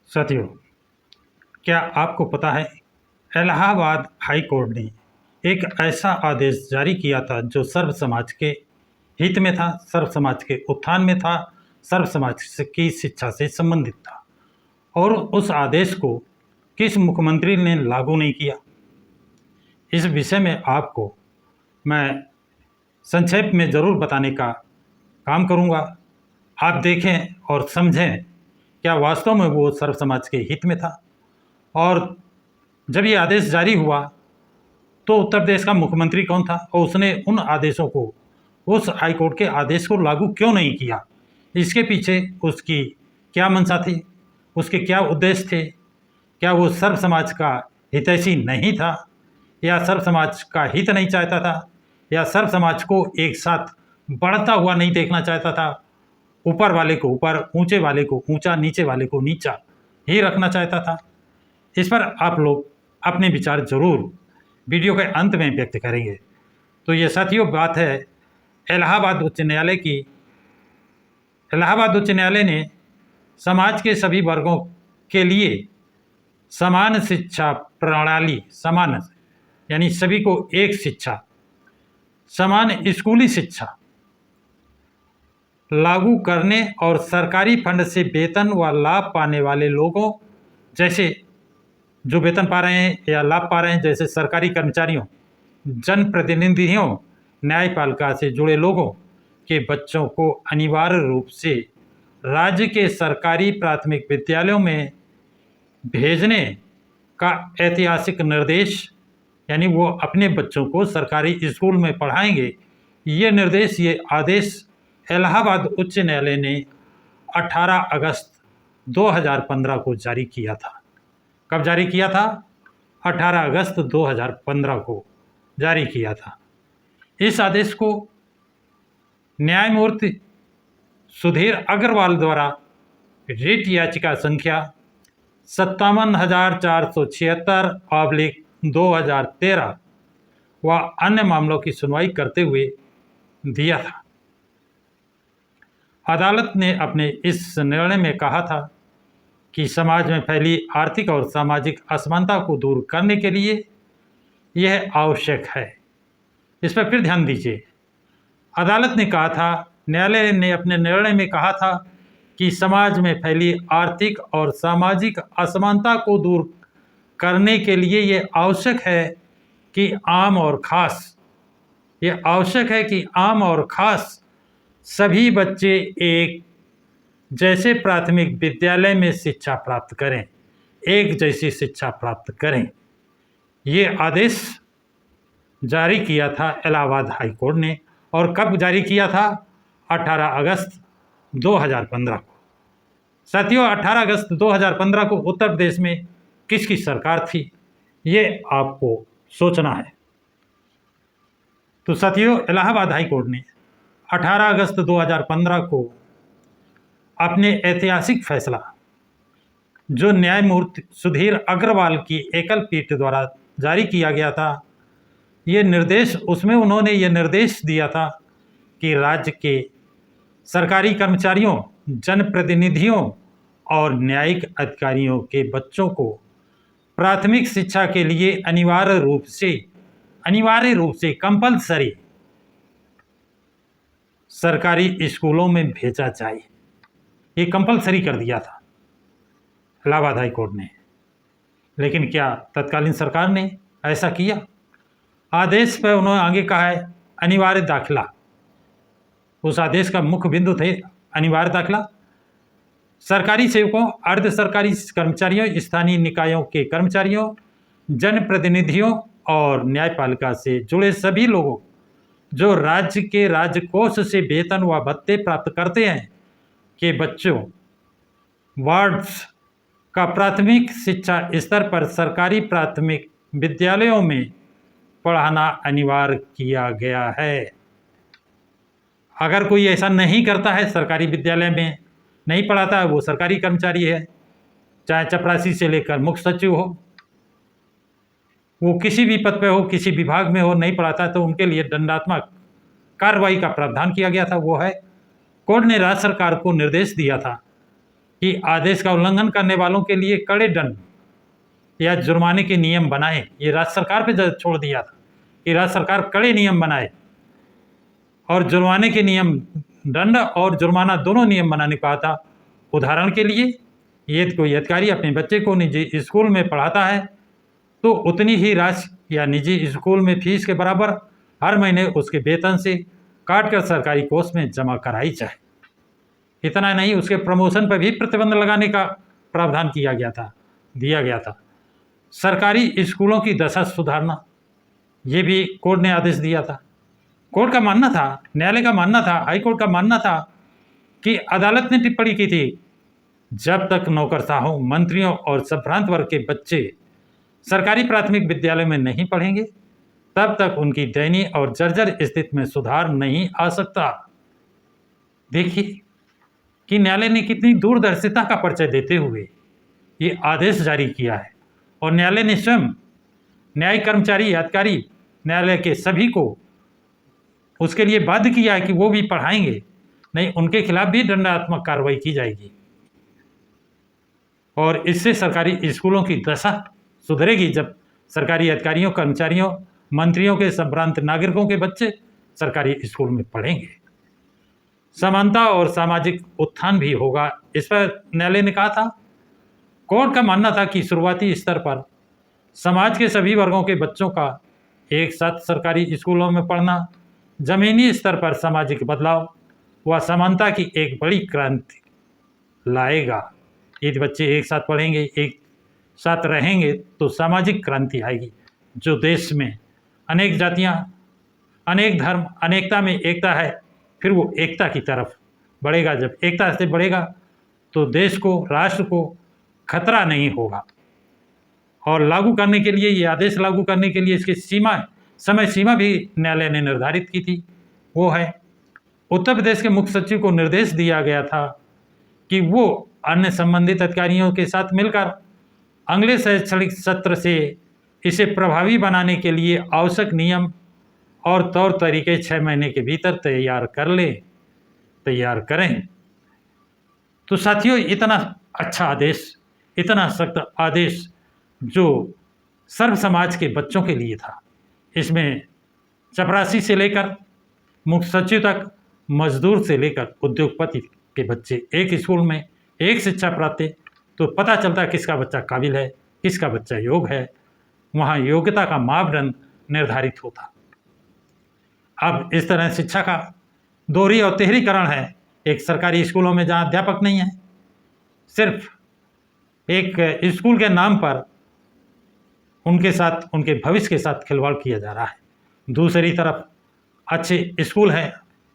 साथियों, क्या आपको पता है इलाहाबाद हाई कोर्ट ने एक ऐसा आदेश जारी किया था जो सर्व समाज के हित में था, सर्व समाज के उत्थान में था, सर्व समाज की शिक्षा से संबंधित था। और उस आदेश को किस मुख्यमंत्री ने लागू नहीं किया, इस विषय में आपको मैं संक्षेप में ज़रूर बताने का काम करूंगा। आप देखें और समझें क्या वास्तव में वो सर्व समाज के हित में था। और जब ये आदेश जारी हुआ तो उत्तर प्रदेश का मुख्यमंत्री कौन था और उसने उन आदेशों को, उस हाईकोर्ट के आदेश को लागू क्यों नहीं किया, इसके पीछे उसकी क्या मंशा थी, उसके क्या उद्देश्य थे। क्या वो सर्व समाज का हितैषी नहीं था, या सर्व समाज का हित नहीं चाहता था, या सर्व समाज को एक साथ बढ़ता हुआ नहीं देखना चाहता था, ऊपर वाले को ऊपर, ऊंचे वाले को ऊंचा, नीचे वाले को नीचा ही रखना चाहता था। इस पर आप लोग अपने विचार जरूर वीडियो के अंत में व्यक्त करेंगे। तो ये साथियों बात है इलाहाबाद उच्च न्यायालय की। इलाहाबाद उच्च न्यायालय ने समाज के सभी वर्गों के लिए समान शिक्षा प्रणाली, समान यानी सभी को एक शिक्षा, समान स्कूली शिक्षा लागू करने और सरकारी फंड से वेतन व लाभ पाने वाले लोगों, जैसे जो वेतन पा रहे हैं या लाभ पा रहे हैं, जैसे सरकारी कर्मचारियों, जनप्रतिनिधियों, न्यायपालिका से जुड़े लोगों के बच्चों को अनिवार्य रूप से राज्य के सरकारी प्राथमिक विद्यालयों में भेजने का ऐतिहासिक निर्देश, यानी वो अपने बच्चों को सरकारी स्कूल में पढ़ाएंगे, ये निर्देश, ये आदेश इलाहाबाद उच्च न्यायालय ने 18 अगस्त 2015 को जारी किया था। कब जारी किया था? 18 अगस्त 2015 को जारी किया था। इस आदेश को न्यायमूर्ति सुधीर अग्रवाल द्वारा रिट याचिका संख्या 57,476/2013 व अन्य मामलों की सुनवाई करते हुए दिया था। अदालत ने अपने इस निर्णय में कहा था कि समाज में फैली आर्थिक और सामाजिक असमानता को दूर करने के लिए यह आवश्यक है। इस पर फिर ध्यान दीजिए। अदालत ने कहा था, न्यायालय ने अपने निर्णय में कहा था कि समाज में फैली आर्थिक और सामाजिक असमानता को दूर करने के लिए यह आवश्यक है कि आम और खास सभी बच्चे एक जैसे प्राथमिक विद्यालय में शिक्षा प्राप्त करें, एक जैसी शिक्षा प्राप्त करें। ये आदेश जारी किया था इलाहाबाद हाई कोर्ट ने। और कब जारी किया था? 18 अगस्त 2015 को। साथियों, 18 अगस्त 2015 को उत्तर प्रदेश में किसकी सरकार थी, ये आपको सोचना है। तो साथियों, इलाहाबाद हाई कोर्ट ने 18 अगस्त 2015 को अपने ऐतिहासिक फैसला, जो न्यायमूर्ति सुधीर अग्रवाल की एकल पीठ द्वारा जारी किया गया था, ये निर्देश, उसमें उन्होंने ये निर्देश दिया था कि राज्य के सरकारी कर्मचारियों, जनप्रतिनिधियों और न्यायिक अधिकारियों के बच्चों को प्राथमिक शिक्षा के लिए अनिवार्य रूप से कंपलसरी सरकारी स्कूलों में भेजा जाए। ये कंपलसरी कर दिया था इलाहाबाद हाई कोर्ट ने। लेकिन क्या तत्कालीन सरकार ने ऐसा किया? आदेश पर उन्होंने आगे कहा है अनिवार्य दाखिला। उस आदेश का मुख्य बिंदु थे अनिवार्य दाखिला। सरकारी सेवकों, अर्ध सरकारी कर्मचारियों, स्थानीय निकायों के कर्मचारियों, जनप्रतिनिधियों और न्यायपालिका से जुड़े सभी लोगों जो राज्य के राजकोष से वेतन व भत्ते प्राप्त करते हैं के बच्चों, वार्ड्स का प्राथमिक शिक्षा स्तर पर सरकारी प्राथमिक विद्यालयों में पढ़ाना अनिवार्य किया गया है। अगर कोई ऐसा नहीं करता है, सरकारी विद्यालय में नहीं पढ़ाता है, वो सरकारी कर्मचारी है, चाहे चपरासी से लेकर मुख्य सचिव हो, वो किसी भी पद पे हो, किसी विभाग में हो, नहीं पढ़ाता है तो उनके लिए दंडात्मक कार्रवाई का प्रावधान किया गया था। वो है, कोर्ट ने राज्य सरकार को निर्देश दिया था कि आदेश का उल्लंघन करने वालों के लिए कड़े दंड या जुर्माने के नियम बनाए। ये राज्य सरकार पे छोड़ दिया था कि राज्य सरकार कड़े नियम बनाए और जुर्माने के नियम, दंड और जुर्माना दोनों नियम बनाने को कहा था। उदाहरण के लिए, यदि कोई अधिकारी अपने बच्चे को निजी स्कूल में पढ़ाता है तो उतनी ही राशि या निजी स्कूल में फीस के बराबर हर महीने उसके वेतन से काटकर सरकारी कोष में जमा कराई जाए। इतना नहीं, उसके प्रमोशन पर भी प्रतिबंध लगाने का प्रावधान दिया गया था। सरकारी स्कूलों की दशा सुधारना, ये भी कोर्ट ने आदेश दिया था। कोर्ट का मानना था, न्यायालय का मानना था, हाई कोर्ट का मानना था कि अदालत ने टिप्पणी की थी, जब तक नौकरशाहों, मंत्रियों और संभ्रांत वर्ग के बच्चे सरकारी प्राथमिक विद्यालय में नहीं पढ़ेंगे तब तक उनकी दयनीय और जर्जर स्थिति में सुधार नहीं आ सकता। देखिए कि न्यायालय ने कितनी दूरदर्शिता का परिचय देते हुए ये आदेश जारी किया है। और न्यायालय ने स्वयं न्यायिक कर्मचारी, अधिकारी, न्यायालय के सभी को उसके लिए बाध्य किया है कि वो भी पढ़ाएंगे, नहीं उनके खिलाफ भी दंडात्मक कार्रवाई की जाएगी। और इससे सरकारी स्कूलों की दशा सुधरेगी जब सरकारी अधिकारियों, कर्मचारियों, मंत्रियों के संभ्रांत नागरिकों के बच्चे सरकारी स्कूल में पढ़ेंगे। समानता और सामाजिक उत्थान भी होगा, इस पर न्यायालय ने कहा था। कोर्ट का मानना था कि शुरुआती स्तर पर समाज के सभी वर्गों के बच्चों का एक साथ सरकारी स्कूलों में पढ़ना जमीनी स्तर पर सामाजिक बदलाव व समानता की एक बड़ी क्रांति लाएगा। यदि बच्चे एक साथ पढ़ेंगे, एक साथ रहेंगे तो सामाजिक क्रांति आएगी। जो देश में अनेक जातियां, अनेक धर्म, अनेकता में एकता है, फिर वो एकता की तरफ बढ़ेगा। जब एकता से बढ़ेगा तो देश को, राष्ट्र को खतरा नहीं होगा। और लागू करने के लिए, ये आदेश लागू करने के लिए इसकी समय सीमा भी न्यायालय ने निर्धारित की थी। वो है, उत्तर प्रदेश के मुख्य सचिव को निर्देश दिया गया था कि वो अन्य संबंधित अधिकारियों के साथ मिलकर अगले शैक्षणिक सत्र से इसे प्रभावी बनाने के लिए आवश्यक नियम और तौर तरीके 6 महीने के भीतर तैयार करें। तो साथियों, इतना अच्छा आदेश, इतना सख्त आदेश जो सर्व समाज के बच्चों के लिए था, इसमें चपरासी से लेकर मुख्य सचिव तक, मजदूर से लेकर उद्योगपति के बच्चे एक स्कूल में एक शिक्षा प्राप्त, तो पता चलता है किसका बच्चा काबिल है, किसका बच्चा योग्य है। वहाँ योग्यता का मापदंड निर्धारित होता। अब इस तरह शिक्षा का दोहरी और तिहरीकरण है। एक सरकारी स्कूलों में जहाँ अध्यापक नहीं है, सिर्फ एक स्कूल के नाम पर उनके साथ, उनके भविष्य के साथ खिलवाड़ किया जा रहा है। दूसरी तरफ अच्छे स्कूल हैं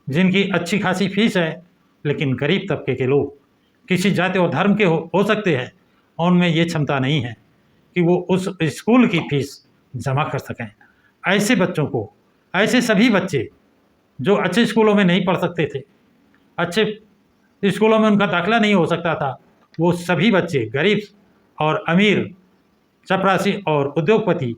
जिनकी अच्छी खासी फीस है, लेकिन गरीब तबके के लोग, किसी जाति और धर्म के हो सकते हैं, और उनमें ये क्षमता नहीं है कि वो उस स्कूल की फीस जमा कर सकें। ऐसे बच्चों को, ऐसे सभी बच्चे जो अच्छे स्कूलों में नहीं पढ़ सकते थे, अच्छे स्कूलों में उनका दाखिला नहीं हो सकता था, वो सभी बच्चे, गरीब और अमीर, चपरासी और उद्योगपति,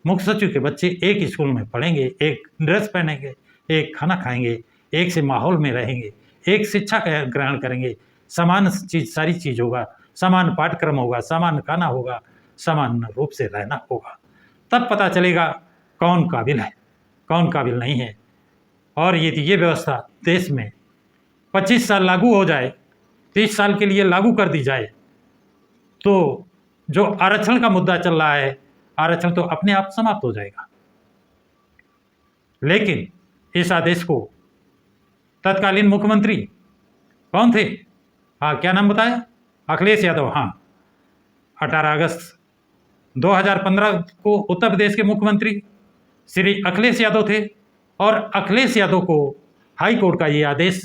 मुख्य सचिव के बच्चे एक स्कूल में पढ़ेंगे, एक ड्रेस पहनेंगे, एक खाना खाएंगे, एक से माहौल में रहेंगे, एक शिक्षा ग्रहण करेंगे, समान चीज़, सारी चीज़ होगा, समान पाठ्यक्रम होगा, समान खाना होगा, समान रूप से रहना होगा। तब पता चलेगा कौन काबिल है, कौन काबिल नहीं है। और यदि ये व्यवस्था देश में 25 साल लागू हो जाए, 30 साल के लिए लागू कर दी जाए, तो जो आरक्षण का मुद्दा चल रहा है, आरक्षण तो अपने आप समाप्त हो जाएगा। लेकिन इस आदेश को तत्कालीन मुख्यमंत्री कौन थे? हाँ, क्या नाम बताया? अखिलेश यादव। हाँ, 18 अगस्त 2015 को उत्तर प्रदेश के मुख्यमंत्री श्री अखिलेश यादव थे। और अखिलेश यादव को हाई कोर्ट का ये आदेश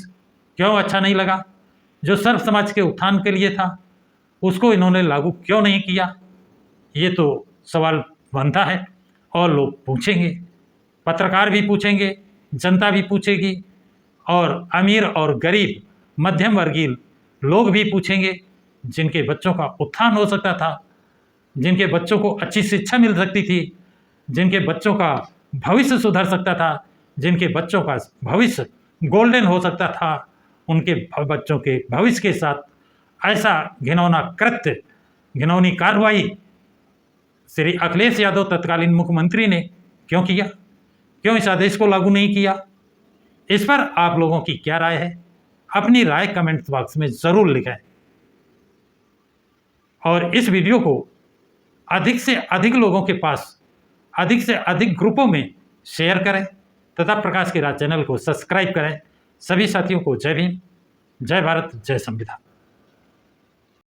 क्यों अच्छा नहीं लगा, जो सर्व समाज के उत्थान के लिए था, उसको इन्होंने लागू क्यों नहीं किया? ये तो सवाल बनता है और लोग पूछेंगे, पत्रकार भी पूछेंगे, जनता भी पूछेगी, और अमीर और गरीब, मध्यम वर्गीय लोग भी पूछेंगे, जिनके बच्चों का उत्थान हो सकता था, जिनके बच्चों को अच्छी शिक्षा मिल सकती थी, जिनके बच्चों का भविष्य सुधर सकता था, जिनके बच्चों का भविष्य गोल्डन हो सकता था, उनके बच्चों के भविष्य के साथ ऐसा घिनौना कृत्य, घिनौनी कार्रवाई श्री अखिलेश यादव तत्कालीन मुख्यमंत्री ने क्यों किया, क्यों इस आदेश को लागू नहीं किया? इस पर आप लोगों की क्या राय है? अपनी राय कमेंट बॉक्स में ज़रूर लिखें और इस वीडियो को अधिक से अधिक लोगों के पास, अधिक से अधिक ग्रुपों में शेयर करें तथा प्रकाश की राह चैनल को सब्सक्राइब करें। सभी साथियों को जय भीम, जय भारत, जय संविधान।